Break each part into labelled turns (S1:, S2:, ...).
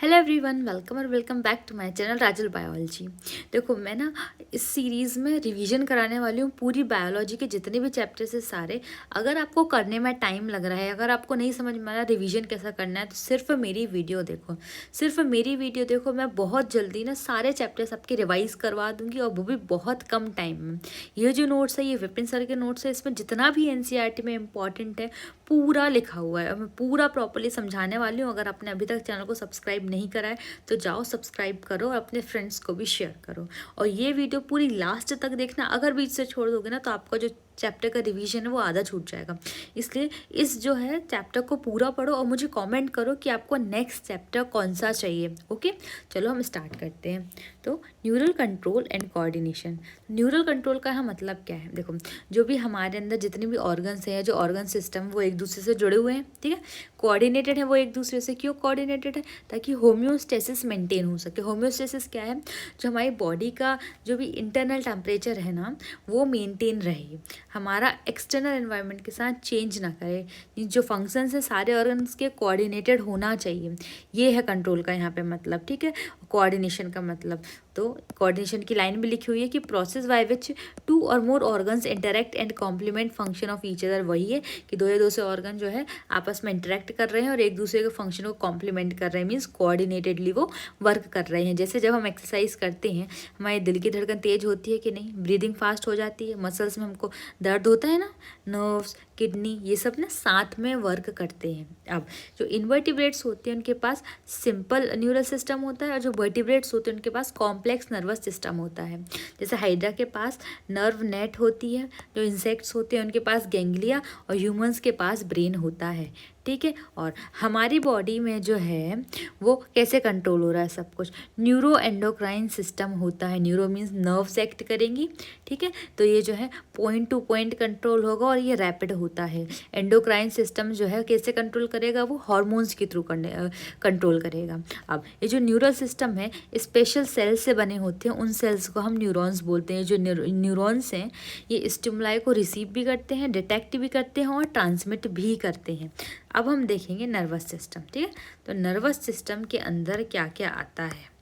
S1: Hello everyone, welcome और welcome back to my channel Rajal biology. देखो, मैं ना इस सीरीज़ में रिवीजन कराने वाली हूँ पूरी बायोलॉजी के जितने भी चैप्टर्स है सारे। अगर आपको करने में टाइम लग रहा है, अगर आपको नहीं समझ में आ रहा रिवीजन कैसा करना है, तो सिर्फ मेरी वीडियो देखो, सिर्फ मेरी वीडियो देखो। मैं बहुत जल्दी ना सारे चैप्टर्स आपके रिवाइज करवा दूँगी, और वो भी बहुत कम टाइम में। ये जो नोट्स है, ये विपिन सर के नोट्स है, इसमें जितना भी एनसीईआरटी में इंपॉर्टेंट है पूरा लिखा हुआ है, और मैं पूरा प्रॉपर्ली समझाने वाली हूँ। अगर आपने अभी तक चैनल को सब्सक्राइब नहीं करा है तो जाओ सब्सक्राइब करो और अपने फ्रेंड्स को भी शेयर करो। और ये वीडियो पूरी लास्ट तक देखना। अगर बीच से छोड़ दोगे ना तो आपका जो चैप्टर का रिवीजन है वो आधा छूट जाएगा। इसलिए इस जो है चैप्टर को पूरा पढ़ो और मुझे कमेंट करो कि आपको नेक्स्ट चैप्टर कौन सा चाहिए। ओके, चलो हम स्टार्ट करते हैं। तो neural control and coordination. Neural control का यहाँ मतलब क्या है? देखो, जो भी हमारे अंदर जितने भी ऑर्गन्स हैं, जो ऑर्गन सिस्टम, वो एक दूसरे से जुड़े हुए हैं, ठीक है, कोऑर्डिनेटेड है वो एक दूसरे से। क्यों कोऑर्डिनेटेड है? ताकि होम्योस्टेसिस मेंटेन हो सके। होम्योस्टेसिस क्या है? जो हमारी बॉडी का जो भी इंटरनल टेम्परेचर है ना, वो मेंटेन रहे, हमारा एक्सटर्नल एनवायरनमेंट के साथ चेंज ना करे। जो फंक्शंस है सारे ऑर्गन्स के कोऑर्डिनेटेड होना चाहिए। ये है कंट्रोल का यहाँ पे मतलब, ठीक है। कोऑर्डिनेशन का मतलब, तो कोऑर्डिनेशन की लाइन भी लिखी हुई है कि process by which two or more organs interact and complement function of each other. वही है कि दो या दो से ऑर्गन जो है आपस में इंटरेक्ट कर रहे हैं और एक दूसरे के फंक्शन को कॉम्प्लीमेंट कर रहे हैं, मीन्स कोऑर्डिनेटेडली वो वर्क कर रहे हैं। जैसे जब हम एक्सरसाइज करते हैं, हमारे दिल की धड़कन तेज होती है कि नहीं, ब्रीदिंग फास्ट हो जाती है, मसल्स में हमको दर्द होता है ना, नर्व्स, किडनी, ये सब ना साथ में वर्क करते हैं। अब जो इनवर्टिब्रेट्स होते हैं उनके पास सिंपल न्यूरल सिस्टम होता है, और जो वर्टिब्रेट्स होते हैं उनके पास कॉम्प्लेक्स नर्वस सिस्टम होता है। जैसे हाइड्रा के पास नर्व नेट होती है, जो इंसेक्ट्स होते हैं उनके पास गैंग्लिया, और ह्यूमंस के पास ब्रेन होता है, ठीक है। और हमारी बॉडी में जो है वो कैसे कंट्रोल हो रहा है सब कुछ, न्यूरो एंडोक्राइन सिस्टम होता है। न्यूरो मीन्स नर्व्स एक्ट करेंगी, ठीक है। तो ये जो है पॉइंट टू पॉइंट कंट्रोल होगा और ये रैपिड होता है। एंडोक्राइन सिस्टम जो है कैसे कंट्रोल करेगा? वो हॉर्मोन्स के थ्रू कंट्रोल करेगा। अब ये जो न्यूरल सिस्टम है स्पेशल सेल्स से बने होते हैं, उन सेल्स को हम न्यूरॉन्स बोलते हैं। जो न्यूरॉन्स हैं ये स्टिमुलाई को रिसीव भी करते हैं, डिटेक्ट भी करते हैं और ट्रांसमिट भी करते हैं। अब हम देखेंगे नर्वस सिस्टम, ठीक है। तो नर्वस सिस्टम के अंदर क्या क्या आता है?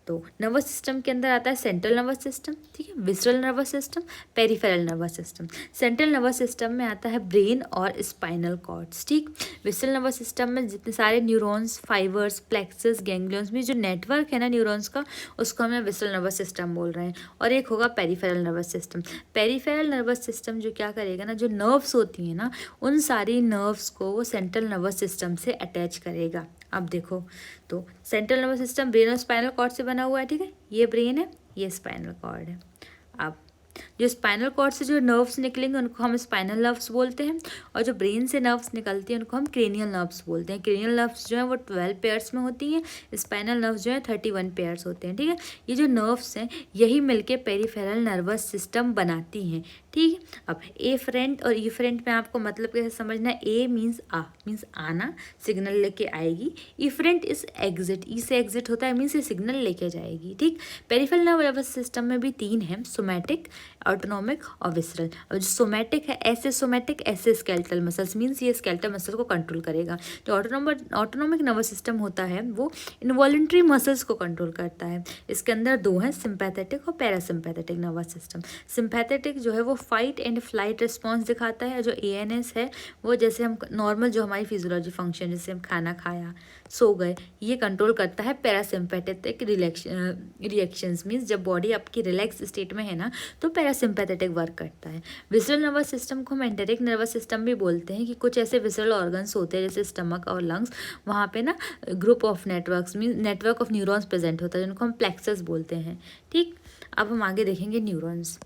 S1: तो नर्वस सिस्टम के अंदर आता है सेंट्रल नर्वस सिस्टम, ठीक है, visceral nervous system, peripheral nervous system. Central nervous system में आता है ब्रेन और स्पाइनल कॉर्ड्स, ठीक। विसरल नर्वस सिस्टम में जितने सारे न्यूरॉन्स, फाइबर्स, प्लेक्सस, गैंग्लियंस में जो नेटवर्क है ना न्यूरॉन्स का, उसको हम विसरल नर्वस सिस्टम बोल रहे हैं। और एक होगा peripheral nervous system. Peripheral nervous system जो क्या करेगा ना, जो नर्व्स होती हैं ना, उन सारी नर्व्स को वो सेंट्रल नर्वस सिस्टम से अटैच करेगा। अब देखो, तो सेंट्रल नर्वस सिस्टम ब्रेन और स्पाइनल कॉर्ड से बना हुआ है, ठीक है। ये ब्रेन है, ये स्पाइनल कॉर्ड है। अब जो स्पाइनल कॉर्ड से जो नर्व्स निकलेंगे उनको हम स्पाइनल नर्व्स बोलते हैं, और जो ब्रेन से नर्व्स निकलती हैं उनको हम क्रेनियल नर्व्स बोलते हैं। क्रेनियल नर्व्स जो है वो 12 पेयर्स में होती हैं, स्पाइनल नर्व्स जो है 31 पेयर्स होते हैं, ठीक है। ये जो नर्व्स हैं यही मिलके पेरिफेरल नर्वस सिस्टम बनाती हैं, ठीक है। अब एफरेंट और इफरेंट में आपको मतलब कैसे समझना है? ए मीन्स मीन्स आना, सिग्नल लेके आएगी। इफरेंट इज एग्जिट, ई से एग्जिट होता है, मीन्स ये सिग्नल लेके जाएगी, ठीक। पेरिफेरल नर्वस सिस्टम में भी 3 हैं, सोमैटिक, ऑटोनॉमिक और विसरल। और जो सोमैटिक है, ऐसे सोमैटिक, ऐसे स्केलेटल मसल्स, मीन्स ये स्केलेटल मसल को कंट्रोल करेगा। जो ऑटोनॉमिक नर्वस सिस्टम होता है वो इनवॉलेंट्री मसल्स को कंट्रोल करता है। इसके अंदर 2 हैं, सिंपैथेटिक और पैरासिम्पैथेटिक नर्वस सिस्टम। सिंपैथेटिक जो है वो फाइट एंड फ्लाइट रिस्पॉन्स दिखाता है। जो एएनएस है वो जैसे हम नॉर्मल जो हमारी फिजियोलॉजी फंक्शन, जैसे हम खाना खाया, सो गए, ये कंट्रोल करता है। पैरासिम्पैथेटिक रिएक्शंस मीन्स जब बॉडी आपकी रिलैक्स स्टेट में है ना, तो पैरासिम्पैथेटिक वर्क करता है। विसरल नर्वस सिस्टम को हम एंटेरिक नर्वस सिस्टम भी बोलते हैं, कि कुछ ऐसे विसरल ऑर्गन्स होते हैं जैसे स्टमक और लंग्स, वहाँ पे ना group of networks mean network of neurons present होता है, जिनको हम प्लेक्सस बोलते हैं, ठीक। अब हम आगे देखेंगे न्यूरॉन्स।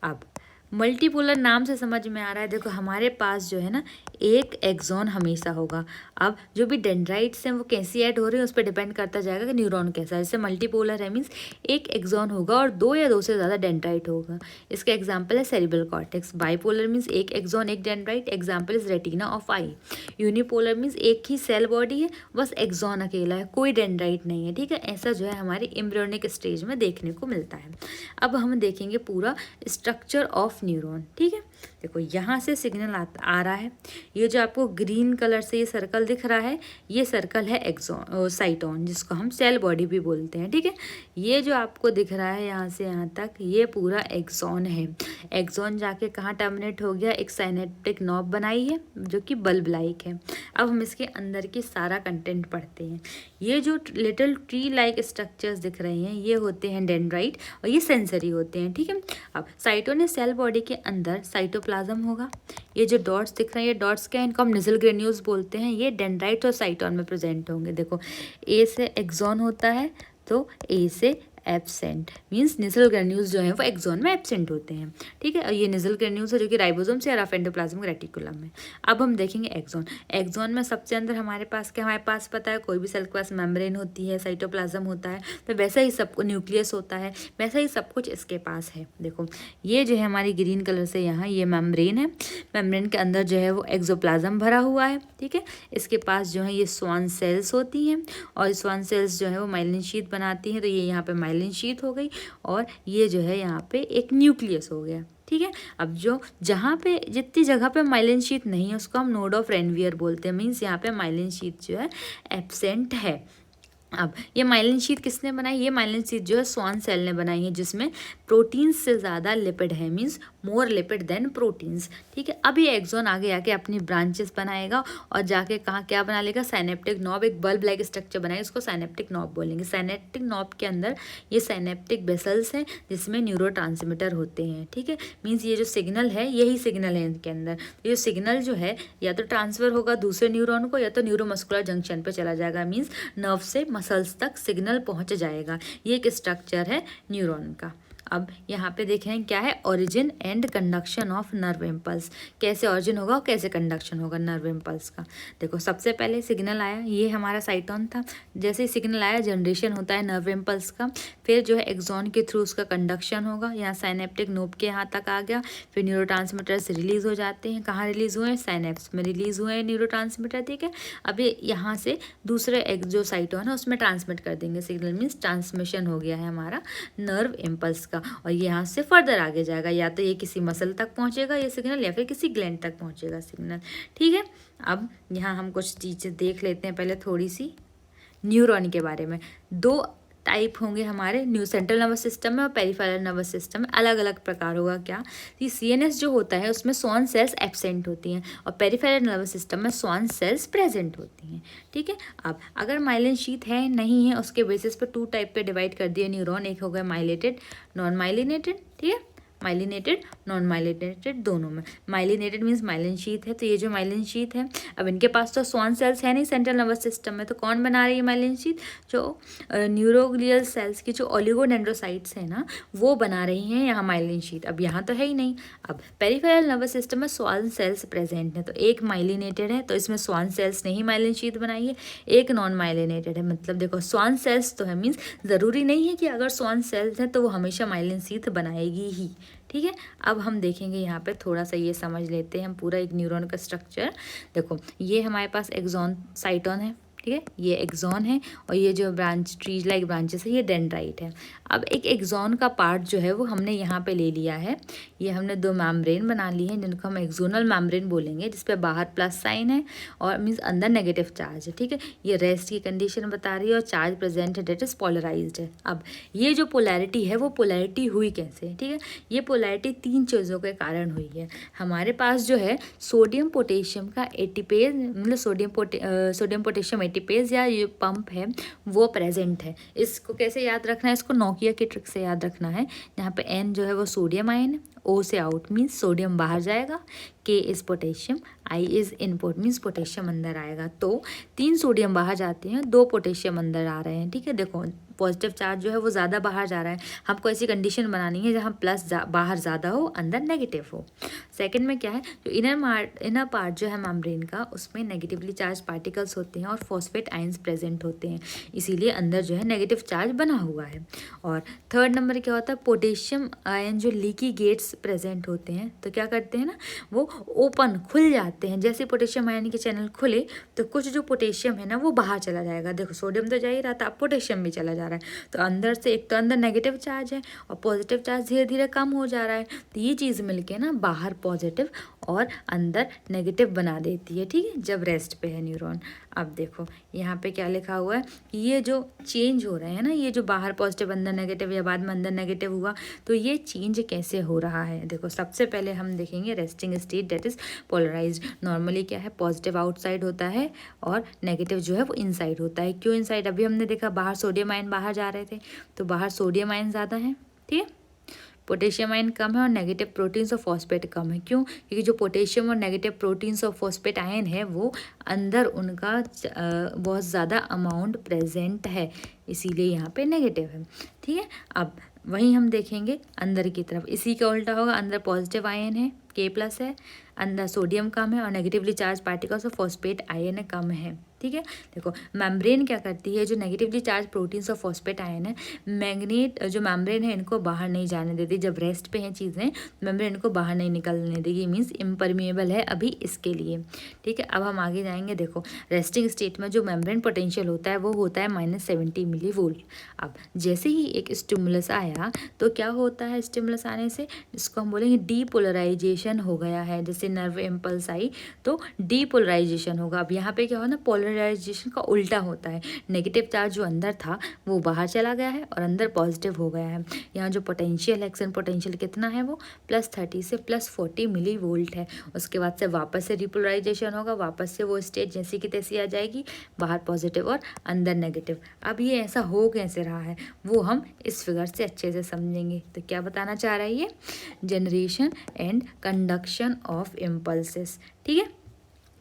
S1: अब मल्टीपोलर नाम से समझ में आ रहा है। देखो, हमारे पास जो है ना एक एक्सॉन हमेशा होगा। अब जो भी डेंड्राइट्स हैं वो कैसी ऐड हो रहे हैं उस पर डिपेंड करता जाएगा कि न्यूरॉन कैसा है। जैसे मल्टीपोलर है मीन्स एक एक्सॉन होगा और 2 या 2 से ज़्यादा डेंड्राइट होगा। इसका एग्जाम्पल है सेरिब्रल कॉर्टेक्स। बाईपोलर मीन्स एक एक्सॉन एक dendrite, example is retina of I. Unipolar means एक ही सेल बॉडी है, बस एक्सॉन अकेला है, कोई डेंड्राइट नहीं है, ठीक है। ऐसा जो है हमारे एम्ब्रियोनिक स्टेज में देखने को मिलता है। अब हम देखेंगे पूरा स्ट्रक्चर ऑफ न्यूरॉन, ठीक है। देखो यहाँ से सिग्नल आ रहा है। ये जो आपको ग्रीन कलर से ये सर्कल दिख रहा है, ये सर्कल है एक्सॉन साइटोन, जिसको हम सेल बॉडी भी बोलते हैं, ठीक है। ये जो आपको दिख रहा है यहाँ से यहाँ तक, ये पूरा एक्सॉन है। एक्सॉन जाके कहाँ टर्मिनेट हो गया, एक साइनेप्टिक नॉब बनाई है जो कि बल्ब लाइक है। अब हम इसके अंदर की सारा कंटेंट पढ़ते हैं। ये जो लिटिल ट्री लाइक स्ट्रक्चर्स दिख रहे हैं, ये होते हैं डेंड्राइट और ये सेंसरी होते हैं, ठीक है। अब साइटोन सेल बॉडी के अंदर साइटोप्लाज्म होगा। ये जो डॉट्स दिख रहे हैं, ये डॉट्स क्या है, इनको हम निजल ग्रेन्यूल्स बोलते हैं। ये डेंड्राइट और साइटोन में प्रेजेंट होंगे। देखो ए से एक्सॉन होता है तो ए से एब्सेंट, मींस निजल ग्रेन्यूल्स जो हैं वो एक्सॉन में एब्सेंट होते हैं, ठीक है। और ये निजल ग्रेन्यूल्स है जो कि राइबोसोम से रफ एंडोप्लाज्मिक रेटिकुलम में। अब हम देखेंगे एक्सॉन। एक्सॉन में सबसे अंदर हमारे पास क्या, हमारे पास पता है कोई भी सेल के पास मेम्ब्रेन होती है, साइटोप्लाज्म होता है, तो वैसा ही सबको न्यूक्लियस होता है, वैसा ही सब कुछ इसके पास है। देखो ये जो है हमारी ग्रीन कलर से यहाँ ये मेम्ब्रेन है। मेम्ब्रेन के अंदर जो है वो एक्सोप्लाज्म भरा हुआ है, ठीक है। इसके पास जो है ये स्वान सेल्स होती हैं और स्वान सेल्स जो है वो माइलिन शीथ बनाती हैं। तो ये यहाँ पे माइलिन शीथ हो गई और ये जो है यहाँ पे एक न्यूक्लियस हो गया, ठीक है। अब जो जहाँ पे जितनी जगह पे माइलिन शीथ नहीं है उसको हम नोड ऑफ रेनवियर बोलते हैं, मीन्स यहाँ पे माइलिन शीथ जो है एब्सेंट है। अब ये माइलिन शीथ किसने बनाई, ये माइलिन शीथ जो है स्वान सेल ने बनाई है, जिसमें प्रोटीन्स से ज़्यादा लिपिड है, means more lipid than proteins, ठीक है। अब ये एक्सॉन आगे आके अपनी ब्रांचेस बनाएगा और जाके कहाँ क्या बना लेगा, साइनेप्टिक नॉब, एक बल्ब लाइक स्ट्रक्चर बनाएगा, इसको साइनेप्टिक नॉब बोलेंगे। साइनेप्टिक नॉब के अंदर ये साइनेप्टिक वेसल्स हैं जिसमें न्यूरोट्रांसमीटर होते हैं, ठीक है। मीन्स ये जो सिग्नल है यही सिग्नल है इनके अंदर। तो ये सिग्नल जो है या तो ट्रांसफर होगा दूसरे न्यूरॉन को या तो न्यूरोमस्कुलर जंक्शन पर चला जाएगा, मीन्स नर्व से मसल्स तक सिग्नल पहुंच जाएगा। ये एक स्ट्रक्चर है न्यूरॉन का। अब यहाँ पे देखें क्या है, origin and conduction of nerve impulse, कैसे ओरिजिन होगा और कैसे कंडक्शन होगा नर्व इम्पल्स का। देखो सबसे पहले सिग्नल आया, ये हमारा साइटोन था, जैसे ही सिग्नल आया जनरेशन होता है नर्व इम्पल्स का, फिर जो है एक्सॉन के थ्रू उसका कंडक्शन होगा, यहाँ साइनेप्टिक नोब के यहाँ तक आ गया, फिर न्यूरोट्रांसमीटर्स रिलीज हो जाते हैं। कहाँ रिलीज हुए हैं, साइनेप्स में रिलीज हुए हैं न्यूरोट्रांसमीटर, ठीक है। अब ये यहाँ से दूसरे जो साइटोन है उसमें ट्रांसमिट कर देंगे सिग्नल, मीन्स ट्रांसमिशन हो गया है हमारा नर्व इम्पल्स का। और ये यहाँ से फर्दर आगे जाएगा, या तो ये किसी मसल तक पहुँचेगा ये सिग्नल या फिर किसी ग्लैंड तक पहुँचेगा सिग्नल, ठीक है। अब यहाँ हम कुछ चीज़ें देख लेते हैं पहले थोड़ी सी न्यूरॉन के बारे में। दो टाइप होंगे हमारे सेंट्रल नर्वस सिस्टम में और पेरिफेरल नर्वस सिस्टम में, अलग अलग प्रकार होगा। क्या, ये सीएनएस जो होता है उसमें स्वान सेल्स एब्सेंट होती हैं और पेरिफेरल नर्वस सिस्टम में स्वान सेल्स प्रेजेंट होती हैं, ठीक है। अब अगर माइलिन शीथ है नहीं है, उसके बेसिस पर 2 टाइप पे डिवाइड कर दिया न्यूरॉन, एक हो गया माइलेटेड नॉन माइलिनेटेड, ठीक है। माइलिनेटेड नॉन माइलिनेटेड दोनों में। माइलिनेटेड मीन्स माइलिन शीथ है, तो ये जो माइलिन शीथ है, अब इनके पास तो स्वान सेल्स है नहीं सेंट्रल नर्वस सिस्टम में, तो कौन बना रही है माइलिन शीथ, जो न्यूरोग्लियल सेल्स की जो ओलिगोडेंड्रोसाइट्स है ना वो बना रही हैं यहाँ माइलिन शीथ। अब यहाँ तो है ही नहीं। अब पेरिफेरल नर्वस सिस्टम में स्वान सेल्स प्रेजेंट है, तो एक माइलिनेटेड है तो इसमें स्वान सेल्स ने ही माइलिन शीथ बनाई है, एक नॉन माइलिनेटेड है। मतलब देखो स्वान सेल्स तो है, मीन्स ज़रूरी नहीं है कि अगर स्वान सेल्स हैं तो वो हमेशा माइलिन शीथ बनाएगी ही, ठीक है। अब हम देखेंगे यहाँ पे थोड़ा सा ये समझ लेते हैं हम पूरा एक न्यूरॉन का स्ट्रक्चर। देखो ये हमारे पास एक्सॉन साइटोन है, ठीक है, ये एक्सॉन है और ये जो ब्रांच ट्रीज लाइक ब्रांचेस है ये डेंड्राइट है। अब एक एक्सॉन का पार्ट जो है वो हमने यहाँ पे ले लिया है, ये हमने 2 मेम्ब्रेन बना ली है जिनको हम एक्सोनल मेम्ब्रेन बोलेंगे, जिस पे बाहर प्लस साइन है और मीन्स अंदर नेगेटिव चार्ज है, ठीक है। ये रेस्ट की कंडीशन बता रही है और चार्ज प्रेजेंट है, डेट इज पोलराइज्ड है। अब ये जो पोलैरिटी है वो पोलैरिटी हुई कैसे, ठीक है। ये पोलैरिटी 3 चीज़ों के कारण हुई है। हमारे पास जो है सोडियम पोटेशियम का एटीपेज, मतलब सोडियम पोटेशियम एटीपेज या ये पंप है वो प्रेजेंट है। इसको कैसे याद रखना है, इसको नोकिया की ट्रिक से याद रखना है। यहाँ पे N जो है वो सोडियम आयन है, O से आउट मीन्स सोडियम बाहर जाएगा, K is potassium, I is input means potassium अंदर आएगा। तो 3 सोडियम बाहर जाते हैं, 2 पोटेशियम अंदर आ रहे हैं, ठीक है। देखो पॉजिटिव चार्ज जो है वो ज़्यादा बाहर जा रहा है, हमको ऐसी कंडीशन बनानी है जहाँ प्लस बाहर ज़्यादा हो अंदर नेगेटिव हो। सेकंड में क्या है, जो इनर पार्ट जो है मेम्ब्रेन का उसमें नेगेटिवली चार्ज पार्टिकल्स होते हैं और फॉस्फेट आयंस प्रेजेंट होते हैं, इसीलिए अंदर जो है नेगेटिव चार्ज बना हुआ है। और थर्ड नंबर क्या होता है, पोटेशियम आयन जो लीकी गेट्स प्रेजेंट होते हैं तो क्या करते हैं ना, वो ओपन खुल जाते हैं। जैसे पोटेशियम आयन के चैनल खुले तो कुछ जो पोटेशियम है ना वो बाहर चला जाएगा। देखो सोडियम तो जा ही रहा था, अब पोटेशियम भी चला जा रहा है। तो अंदर से एक तो अंदर नेगेटिव चार्ज है और पॉजिटिव चार्ज धीरे धीरे कम हो जा रहा है। तो ये चीज़ मिलके ना बाहर पॉजिटिव और अंदर नेगेटिव बना देती है, ठीक है, जब रेस्ट पे है न्यूरॉन। अब देखो यहाँ पे क्या लिखा हुआ है कि ये जो चेंज हो रहा है ना, ये जो बाहर पॉजिटिव अंदर नेगेटिव या बाद में अंदर नेगेटिव हुआ, तो ये चेंज कैसे हो रहा है। देखो सबसे पहले हम देखेंगे resting state that is polarised. Normally क्या है, पॉजिटिव आउटसाइड होता है और नेगेटिव जो है वो इनसाइड होता है। क्यों इनसाइड, अभी हमने देखा बाहर सोडियम आयन बाहर जा रहे थे तो बाहर सोडियम आयन ज़्यादा है, ठीक है, पोटेशियम आयन कम है और नेगेटिव प्रोटीन्स और फॉस्फेट कम है। क्यों, क्योंकि जो पोटेशियम और नेगेटिव प्रोटीन्स और फॉस्फेट आयन है वो अंदर उनका बहुत ज़्यादा अमाउंट प्रेजेंट है, इसीलिए यहाँ पे नेगेटिव है, ठीक है। अब वहीं हम देखेंगे अंदर की तरफ, इसी का उल्टा होगा, अंदर पॉजिटिव आयन है K+ है, अंदर सोडियम कम है और नेगेटिवली चार्ज पार्टिकल्स और फॉस्फेट आयन कम है, ठीक है। देखो मेम्ब्रेन क्या करती है, जो नेगेटिवली चार्ज प्रोटीन्स और फॉस्फेट आयन है, मैग्नेट जो मेम्ब्रेन है इनको बाहर नहीं जाने देती। जब रेस्ट पे हैं चीज़ें मेम्ब्रेन इनको बाहर नहीं निकलने देगी, मीन्स इम्परमिएबल है अभी इसके लिए, ठीक है। अब हम आगे जाएंगे। देखो रेस्टिंग स्टेट में जो मेम्ब्रेन पोटेंशियल होता है वो होता है -70 मिलीवोल्ट। अब जैसे ही एक स्टिमुलस आया तो क्या होता है, स्टिमुलस आने से इसको हम बोलेंगे डीपोलराइजेशन हो गया है। जैसे नर्व इम्पल्स आई तो डीपोलराइजेशन होगा। अब यहाँ पे क्या हो ना, पोलराइजेशन का उल्टा होता है, नेगेटिव चार्ज जो अंदर था वो बाहर चला गया है और अंदर पॉजिटिव हो गया है। यहाँ जो पोटेंशियल है, एक्शन पोटेंशियल कितना है, वो +30 से +40 मिलीवोल्ट है। उसके बाद से वापस से रिपोलराइजेशन होगा, वापस से वो स्टेट जैसी की तैसी आ जाएगी, बाहर पॉजिटिव और अंदर नेगेटिव। अब ये ऐसा हो कैसे रहा है वो हम इस फिगर से अच्छे से समझेंगे। तो क्या बताना चाह रहा है ये, generation and conduction of impulses, ठीक है।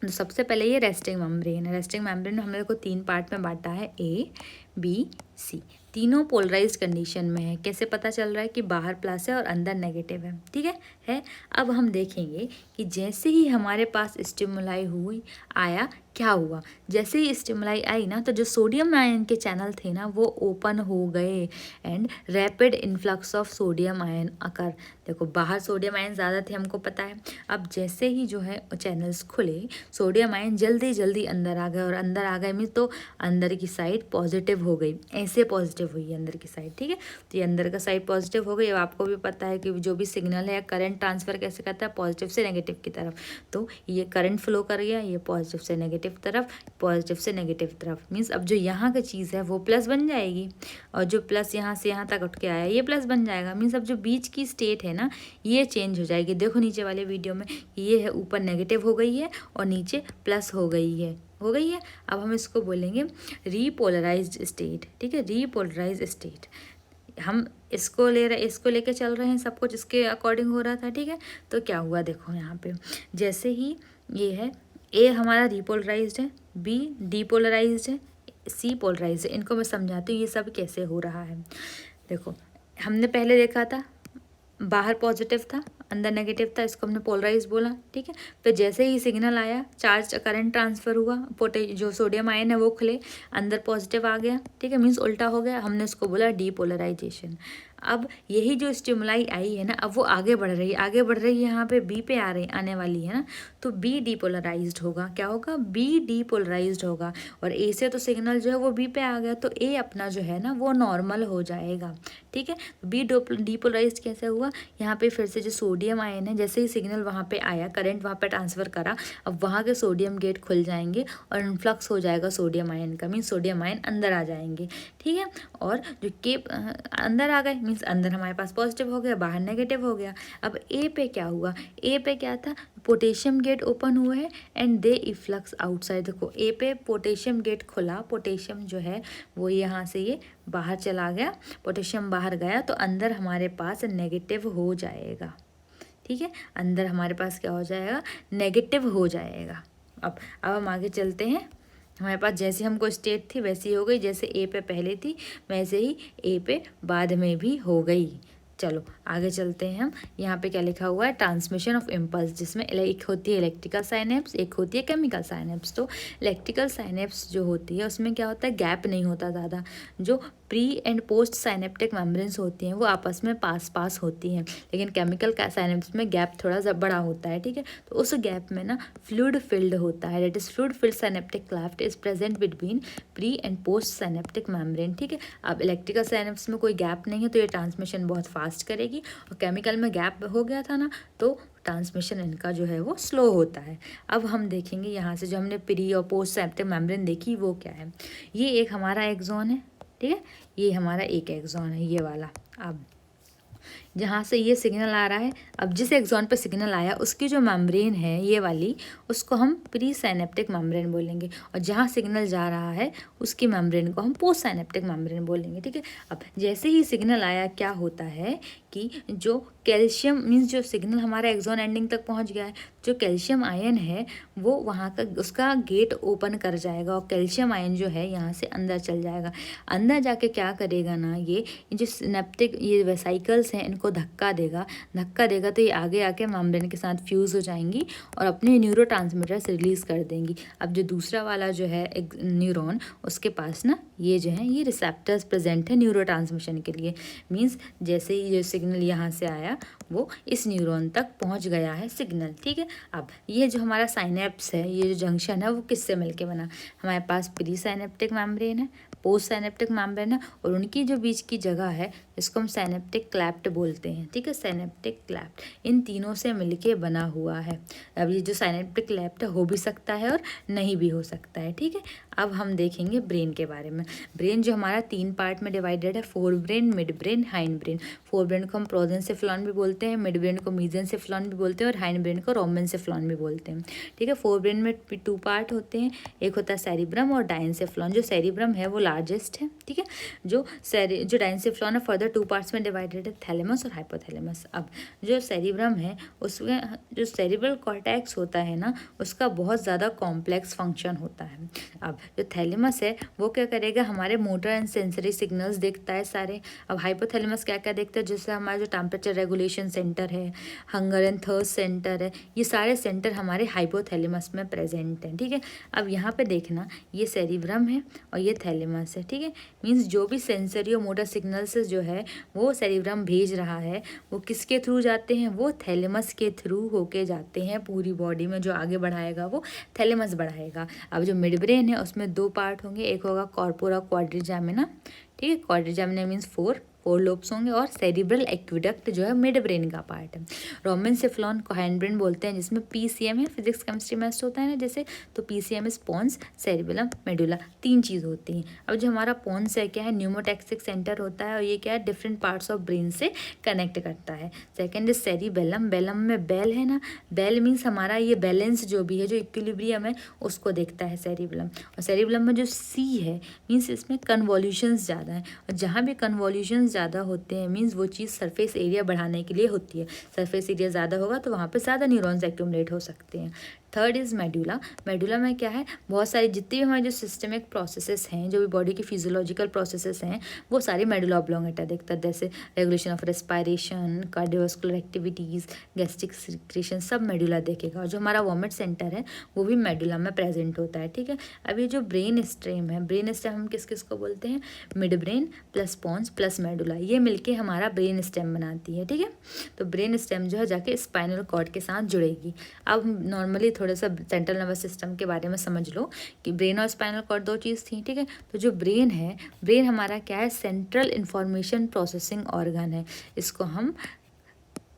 S1: तो सबसे पहले ये रेस्टिंग मेम्ब्रेन है। रेस्टिंग मेम्ब्रेन हम लोग को 3 पार्ट में बांटा है, A, B, C। तीनों पोलराइज्ड कंडीशन में है। कैसे पता चल रहा है कि बाहर प्लस है और अंदर नेगेटिव है, ठीक है। अब हम देखेंगे कि जैसे ही हमारे पास स्टिमुलाई हुई आया, क्या हुआ, जैसे ही स्टिमुलाई आई ना तो जो सोडियम आयन के चैनल थे ना वो ओपन हो गए and rapid influx of sodium ion occur. देखो बाहर सोडियम आयन ज़्यादा थे, हमको पता है। अब जैसे ही जो है चैनल्स खुले, सोडियम आयन जल्दी जल्दी अंदर आ गए और अंदर आ गए मीन तो अंदर की साइड पॉजिटिव हो गई, ऐसे पॉजिटिव हुई है अंदर की साइड, ठीक है। तो ये अंदर का साइड पॉजिटिव हो गई। अब आपको भी पता है कि जो भी सिग्नल है करंट ट्रांसफर कैसे करता है, पॉजिटिव से नेगेटिव की तरफ। तो ये करंट फ्लो कर गया, ये पॉजिटिव से नेगेटिव तरफ, पॉजिटिव से नेगेटिव तरफ। मीन्स अब जो यहाँ की चीज़ है वो प्लस बन जाएगी और जो प्लस यहाँ से यहाँ तक उठ के आया ये प्लस बन जाएगा। मीन्स अब जो बीच की स्टेट है ना ये चेंज हो जाएगी। देखो नीचे वाले वीडियो में ये है, ऊपर नेगेटिव हो गई है और नीचे प्लस हो गई है। अब हम इसको बोलेंगे रीपोलराइज्ड स्टेट, ठीक है, रीपोलराइज्ड स्टेट। हम इसको लेके चल रहे हैं, सब कुछ इसके अकॉर्डिंग हो रहा था, ठीक है। तो क्या हुआ देखो यहाँ पे, जैसे ही ये है A हमारा रिपोलराइज्ड है, B डीपोलराइज्ड है, C पोलराइज्ड है। इनको मैं समझाती हूँ ये सब कैसे हो रहा है। देखो हमने पहले देखा था बाहर पॉजिटिव था अंदर नेगेटिव था, इसको हमने पोलराइज बोला, ठीक है। फिर जैसे ही सिग्नल आया, चार्ज करंट ट्रांसफ़र हुआ, जो सोडियम आयन है वो खुले, अंदर पॉजिटिव आ गया, ठीक है, मीन्स उल्टा हो गया, हमने इसको बोला डीपोलराइजेशन। अब यही जो स्टिमुलाई आई है ना, अब वो आगे बढ़ रही है, यहाँ पे बी पे आने वाली है ना, तो बी डीपोलराइज्ड होगा। क्या होगा, बी डीपोलराइज्ड होगा। और ए से तो सिग्नल जो है वो बी पे आ गया, तो ए अपना जो है ना वो नॉर्मल हो जाएगा, ठीक है। बी डीपोलराइज्ड कैसे हुआ, यहाँ पे फिर से जो सोडियम आयन है, जैसे ही सिग्नल वहाँ पे आया, करंट वहाँ पे ट्रांसफ़र करा, अब वहाँ के सोडियम गेट खुल जाएंगे और इन्फ्लक्स हो जाएगा सोडियम आयन का, मीन्स सोडियम आयन अंदर आ जाएंगे, ठीक है। और जो के अंदर आ गए मीन्स अंदर हमारे पास पॉजिटिव हो गया, बाहर नेगेटिव हो गया। अब ए पे क्या हुआ, ए पे क्या था, पोटेशियम गेट ओपन हुए हैं एंड दे इफ्लक्स आउटसाइड। देखो ए पे पोटेशियम गेट खुला, पोटेशियम जो है वो यहाँ से ये बाहर चला गया, पोटेशियम बाहर गया तो अंदर हमारे पास नेगेटिव हो जाएगा, ठीक है। अंदर हमारे पास क्या हो जाएगा, नेगेटिव हो जाएगा। अब हम आगे चलते हैं। हमारे पास जैसे हमको स्टेट थी वैसी हो गई, जैसे ए पे पहले थी वैसे ही ए पे बाद में भी हो गई। चलो आगे चलते हैं हम। यहाँ पे क्या लिखा हुआ है, ट्रांसमिशन ऑफ इम्पल्स, जिसमें एक होती है इलेक्ट्रिकल साइनेप्स, एक होती है केमिकल साइनेप्स। तो इलेक्ट्रिकल साइनेप्स जो होती है उसमें क्या होता है, गैप नहीं होता ज़्यादा। जो pre and post synaptic membranes होती हैं वो आपस में पास होती हैं, लेकिन केमिकल साइनेप्स में गैप थोड़ा सा बड़ा होता है, ठीक है। तो उस गैप में ना फ्लूइड फिल्ड होता है, that is fluid filled synaptic cleft is present between pre and post synaptic membrane, ठीक है। अब इलेक्ट्रिकल साइनेप्स में कोई गैप नहीं है तो ये ट्रांसमिशन बहुत फास्ट करेगी, और केमिकल में गैप हो गया था ना तो ट्रांसमिशन इनका जो है वो स्लो होता है। अब हम देखेंगे यहाँ से जो हमने प्री और पोस्ट साइनेप्टिक मेम्ब्रेन देखी वो क्या है। ये एक हमारा एक्सॉन है, ठीक है, ये हमारा एक एक्सॉन है ये वाला। अब जहाँ से ये सिग्नल आ रहा है, अब जिस एक्सॉन पे सिग्नल आया उसकी जो मेम्ब्रेन है ये वाली, उसको हम प्री साइनेप्टिक मेम्ब्रेन बोलेंगे, और जहाँ सिग्नल जा रहा है उसकी मेम्ब्रेन को हम पोस्ट साइनेप्टिक मेम्ब्रेन बोलेंगे, ठीक है। अब जैसे ही सिग्नल आया क्या होता है कि जो कैल्शियम मीन्स जो सिग्नल हमारा एक्सॉन एंडिंग तक पहुँच गया है, जो कैल्शियम आयन है वो वहाँ का उसका गेट ओपन कर जाएगा, और कैल्शियम आयन जो है यहाँ से अंदर चल जाएगा। अंदर जाके क्या करेगा ना, ये जो सिनेप्टिक ये वेसाइकल्स हैं इनको धक्का देगा तो ये आगे आके मेम्ब्रेन के साथ फ्यूज़ हो जाएंगी और अपने न्यूरोट्रांसमीटर्स रिलीज़ कर देंगी। अब जो दूसरा वाला जो है एक न्यूरॉन, उसके पास ना ये जो है ये रिसेप्टर्स प्रेजेंट है न्यूरोट्रांसमिशन के लिए। मीन्स जैसे ही जो सिग्नल यहाँ से आया वो इस न्यूरॉन तक पहुँच गया है सिग्नल, ठीक है। अब ये जो हमारा साइनेप्स है, ये जो जंक्शन है वो किससे मिलके बना, हमारे पास प्री साइनेप्टिक मेम्ब्रेन है, पोस्ट साइनेप्टिक मेम्ब्रेन है, और उनकी जो बीच की जगह है इसको हम साइनेप्टिक क्लैफ्ट बोलते हैं, ठीक है। साइनेप्टिक क्लैफ्ट इन तीनों से मिलके बना हुआ है। अब ये जो साइनेप्टिक क्लैफ्ट हो भी सकता है और नहीं भी हो सकता है, ठीक है। अब हम देखेंगे ब्रेन के बारे में। ब्रेन जो हमारा 3 पार्ट में डिवाइडेड है, fore brain, mid brain, hind brain. Fore brain को हम प्रोजेंसेफ्लॉन भी बोलते हैं, मिड ब्रेन को मेसेंसेफ्लॉन भी बोलते हैं, और हाइंड ब्रेन को रोमेंसेफ्लॉन भी बोलते हैं, ठीक है। फोर ब्रेन में 2 पार्ट होते हैं, एक होता है सेरिब्रम और डायंसेफ्लॉन। जो सेरिब्रम है वो लार्जेस्ट है, ठीक है। जो डायंसेफ्लॉन है फर्दर 2 पार्ट्स में डिवाइडेड है, थैलेमस और हाइपोथैलेमस। अब जो सेरिब्रम है उसमें जो सेरिब्रल कॉर्टेक्स होता है ना, उसका बहुत ज़्यादा कॉम्प्लेक्स फंक्शन होता है। अब जो थैलेमस है वो क्या करेगा, हमारे मोटर एंड सेंसरी सिग्नल्स देखता है सारे। अब हाइपोथैलेमस क्या क्या देखता है, जैसे हमारा जो टेम्परेचर रेगुलेशन सेंटर है, हंगर एंड थर्स्ट सेंटर है, ये सारे सेंटर हमारे हाइपोथैलेमस में प्रेजेंट हैं, ठीक है। अब यहाँ पे देखना ये सेरिब्रम है और ये थैलेमस है, ठीक है। मीन्स जो भी सेंसरी और मोटर सिग्नल्स जो है वो सेरिब्रम भेज रहा है, वो किसके थ्रू जाते हैं, वो थैलेमस के थ्रू होके जाते हैं पूरी बॉडी में। जो आगे बढ़ाएगा वो थैलेमस बढ़ाएगा। अब जो मिड ब्रेन है उसमें 2 पार्ट होंगे, एक होगा कॉर्पोरा क्वाड्रिजामिना, ठीक है। क्वाड्रिजामिना मीन्स 4 लोब्स होंगे, और सेरिब्रल एक्विडक्ट जो है मिड ब्रेन का पार्ट है। रोमेंसेफ्लॉन को हाइंड ब्रेन बोलते हैं, जिसमें पीसीएम है, फिजिक्स केमिस्ट्री मैथ्स होता है ना जैसे, तो PCM is pons, cerebellum, medulla, 3 चीज़ होती हैं। अब जो हमारा पोन्स है क्या है, न्यूमोटैक्सिक सेंटर होता है, और ये क्या है डिफरेंट पार्ट्स ऑफ ब्रेन से कनेक्ट करता है। सेकेंड इज सेरिबेलम, बेलम में बेल है ना, बेल मीन्स हमारा ये बैलेंस जो भी है, जो इक्विलिब्रियम है उसको देखता है सेरिबेलम। और सेरिबेलम में जो सी है मीन्स इसमें कन्वॉल्यूशंस ज़्यादा है, और जहाँ भी कन्वॉल्यूशंस ज़्यादा होते हैं मीन्स वो चीज़ सरफेस एरिया बढ़ाने के लिए होती है। सरफेस एरिया ज़्यादा होगा तो वहाँ पे ज़्यादा न्यूरॉन्स एक्यूमुलेट हो सकते हैं। Third is medulla. मेडुला में क्या है, बहुत सारी जितनी भी हमारे जो सिस्टमिक प्रोसेसेस हैं, जो भी बॉडी की फिजियोलॉजिकल प्रोसेसेस हैं, वो सारी मेडुला ऑब्लोंगेटा देखता है। जैसे regulation of respiration, cardiovascular activities, gastric secretion, सब मेडुला देखेगा। और जो हमारा वॉमिट सेंटर है वो भी मेडुला में प्रेजेंट होता है, ठीक है। अब ये जो ब्रेन स्टेम है, ब्रेन स्टेम हम किस किस को बोलते हैं, midbrain plus pons plus medulla, ये मिलके हमारा ब्रेन स्टेम बनाती है, ठीक है। तो ब्रेन स्टेम जो है जाके स्पाइनल कॉर्ड के साथ जुड़ेगी। अब नॉर्मली थोड़ा सा सेंट्रल नर्वस सिस्टम के बारे में समझ लो कि ब्रेन और स्पाइनल कॉर्ड 2 चीज़ थी, ठीक है। तो जो ब्रेन है, ब्रेन हमारा क्या है, सेंट्रल इंफॉर्मेशन प्रोसेसिंग ऑर्गन है। इसको हम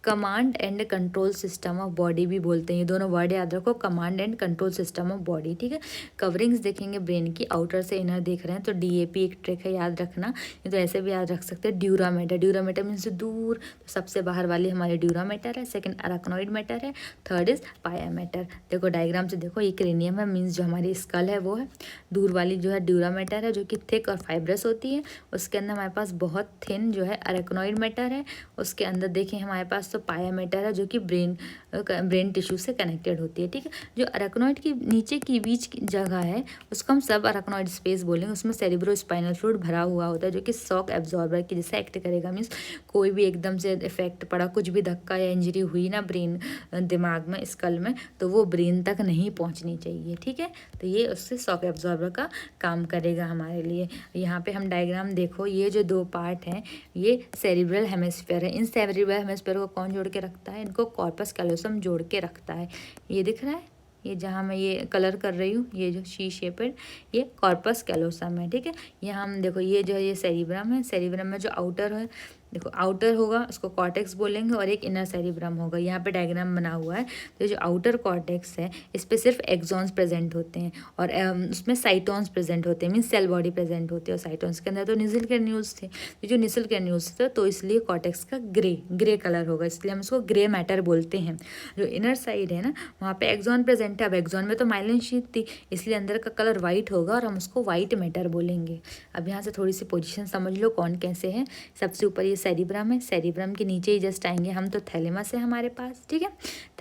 S1: command and control system of body भी बोलते हैं। ये दोनों वर्ड याद रखो, command and control system of body, ठीक है। कवरिंग्स देखेंगे ब्रेन की, आउटर से इनर देख रहे हैं तो डीएपी एक ट्रिक है, याद रखना। ये तो ऐसे भी याद रख सकते हैं, ड्यूरामेटर। ड्यूरामेटर मीन्स दूर, तो सबसे बाहर वाली हमारी ड्यूरामेटर है, सेकंड अराक्नोइड मैटर है, थर्ड इज पायामेटर। देखो डायग्राम से देखो, ये क्रेनियम है मीन्स जो हमारी स्कल है वो है, दूर वाली जो है ड्यूरामेटर है जो कि थिक और फाइब्रस होती है, उसके अंदर हमारे पास बहुत थिन जो है अराक्नोइड मैटर है, उसके अंदर देखें हमारे पास तो पाया मैटर है जो कि ब्रेन टिश्यू से कनेक्टेड होती है, ठीक है। जो अरेक्नॉइड की नीचे की बीच की जगह है उसको हम सब अरेक्नॉइड स्पेस बोलेंगे। उसमें सेरिब्रो स्पाइनल फ्लूइड भरा हुआ होता है जो कि शॉक एब्जॉर्बर की जैसे एक्ट करेगा। मीन्स कोई भी एकदम से इफेक्ट पड़ा, कुछ भी धक्का या इंजरी हुई ना ब्रेन दिमाग में, स्कल में, तो वो ब्रेन तक नहीं पहुंचनी चाहिए, ठीक है। तो ये उससे शॉक एब्जॉर्बर का काम करेगा हमारे लिए। यहाँ पे हम डायग्राम देखो, ये जो दो पार्ट हैं ये सेरिब्रल हेमिस्फीयर है। इन सेरिब्रल हेमिस्फीयर को कौन जोड़ के रखता है? इनको कॉर्पस कैलोसम जोड़ के रखता है। ये दिख रहा है, ये जहाँ मैं ये कलर कर रही हूँ, ये जो शी शेपेड, ये कॉर्पस कैलोसम है, ठीक है। यहाँ हम देखो ये जो ये सेरिब्रम है, सेरिब्रम में जो आउटर है, देखो आउटर होगा उसको कॉर्टेक्स बोलेंगे और एक इनर सेरिब्रम होगा। यहाँ पे डायग्राम बना हुआ है। तो जो आउटर कॉर्टेक्स है इस पे सिर्फ एक्सॉन्स प्रेजेंट होते हैं और उसमें साइटोन्स प्रेजेंट होते हैं, मीन्स सेल बॉडी प्रेजेंट होती है। और साइटोन्स के अंदर तो निसल के न्यूज़ थे, तो जो निसल के न्यूज़ थे तो इसलिए कॉर्टेक्स का ग्रे कलर होगा, इसलिए हम इसको ग्रे मैटर बोलते हैं। जो इनर साइड है ना वहाँ पे एक्सॉन प्रेजेंट है। अब एक्सॉन में तो माइलिन शीट थी, इसलिए अंदर का कलर वाइट होगा और हम उसको वाइट मैटर बोलेंगे। अब यहाँ से थोड़ी सी पोजीशन समझ लो कौन कैसे है। सबसे ऊपर ये सेरिब्रम है, सेरिब्रम के नीचे ही जस्ट आएंगे हम तो थैलेमस है हमारे पास, ठीक है।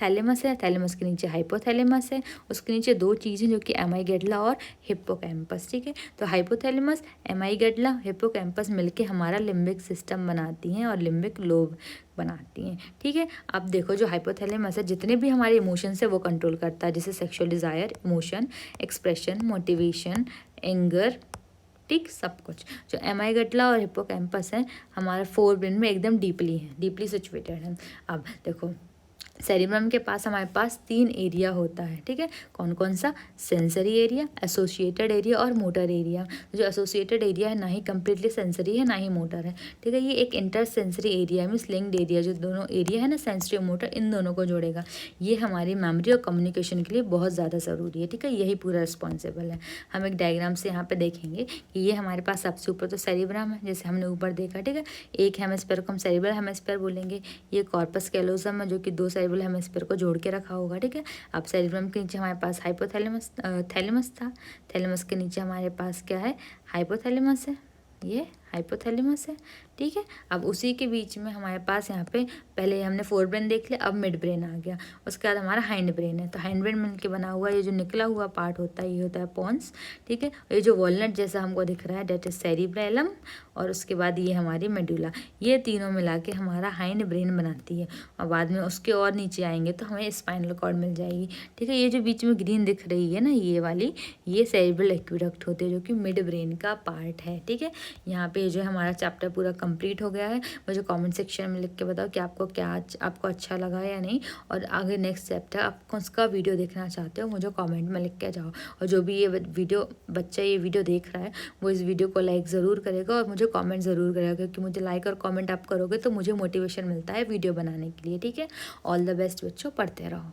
S1: थैलेमस है, थैलेमस के नीचे हाइपोथैलेमस है, उसके नीचे दो चीज़ें जो कि एमाइगेडला और हिप्पोकैम्पस, ठीक है। तो हाइपोथैलेमस, एमाइगेडला, हिप्पोकैम्पस मिलके हमारा लिम्बिक सिस्टम बनाती हैं और लिम्बिक लोब बनाती हैं, ठीक है। अब देखो जो हाइपोथैलेमस है जितने भी हमारे इमोशंस है वो कंट्रोल करता है, जैसे sexual desire, emotion, expression, motivation, anger, ठीक, सब कुछ। जो एमाइगडला और हिप्पोकैम्पस है हमारा फोर ब्रेन में एकदम डीपली सिचुएटेड है। अब देखो सेरिब्रम के पास हमारे पास 3 एरिया होता है, ठीक है। कौन कौन सा? सेंसरी एरिया, एसोसिएटेड एरिया और मोटर एरिया। जो एसोसिएटेड एरिया है ना ही कम्प्लीटली सेंसरी है ना ही मोटर है, ठीक है। ये एक inter sensory area means linked area, जो दोनों एरिया है ना सेंसरी और मोटर, इन दोनों को जोड़ेगा। ये हमारी मेमोरी और कम्युनिकेशन के लिए बहुत ज़्यादा ज़रूरी है, ठीक है। यही पूरा रिस्पॉन्सिबल है। हम एक डायग्राम से यहाँ पे देखेंगे कि ये हमारे पास सबसे ऊपर तो सेरिब्रम है जैसे हमने ऊपर देखा, ठीक है। एक हेमिस्फीयर को हम सेरिब्रल हेमिस्फीयर बोलेंगे। ये कॉर्पस कैलोसम है जो कि दो सेरिब्रल हेमिस्फीयर को जोड़ के रखा होगा, ठीक है। अब सेरिब्रम के नीचे हमारे पास थैलेमस था, थैलेमस के नीचे हमारे पास क्या है? हाइपोथैलेमस है, ये हाइपोथैलेमस है, ठीक है। अब उसी के बीच में हमारे पास यहाँ पे पहले हमने फोर ब्रेन देख लिया, अब मिड ब्रेन आ गया। उसके बाद हमारा हाइंड ब्रेन है। तो हाइंड ब्रेन मिल के बना हुआ ये जो निकला हुआ पार्ट होता है ये होता है पोन्स, ठीक है। ये जो वॉलनट जैसा हमको दिख रहा है डेट इज सेरिब्रेलम, और उसके बाद ये हमारी मेडुला। ये तीनों मिला के हमारा हाइंड ब्रेन बनाती है। और बाद में उसके और नीचे आएंगे तो हमें स्पाइनल कॉर्ड मिल जाएगी, ठीक है। ये जो बीच में ग्रीन दिख रही है ना ये वाली, ये सेरिब्रल एक्वेडक्ट होते हैं जो कि मिड ब्रेन का पार्ट है, ठीक है। यहाँ पे जो हमारा चैप्टर पूरा कंप्लीट हो गया है। मुझे कमेंट सेक्शन में लिख के बताओ कि आपको अच्छा लगा या नहीं, और आगे नेक्स्ट चैप्टर आप कौन सा वीडियो देखना चाहते हो मुझे कमेंट में लिख के जाओ। और जो भी ये बच्चा ये वीडियो देख रहा है वो इस वीडियो को लाइक ज़रूर करेगा और मुझे कमेंट ज़रूर करेगा, क्योंकि मुझे लाइक और कमेंट आप करोगे तो मुझे मोटिवेशन मिलता है वीडियो बनाने के लिए, ठीक है। ऑल द बेस्ट बच्चों, पढ़ते रहो।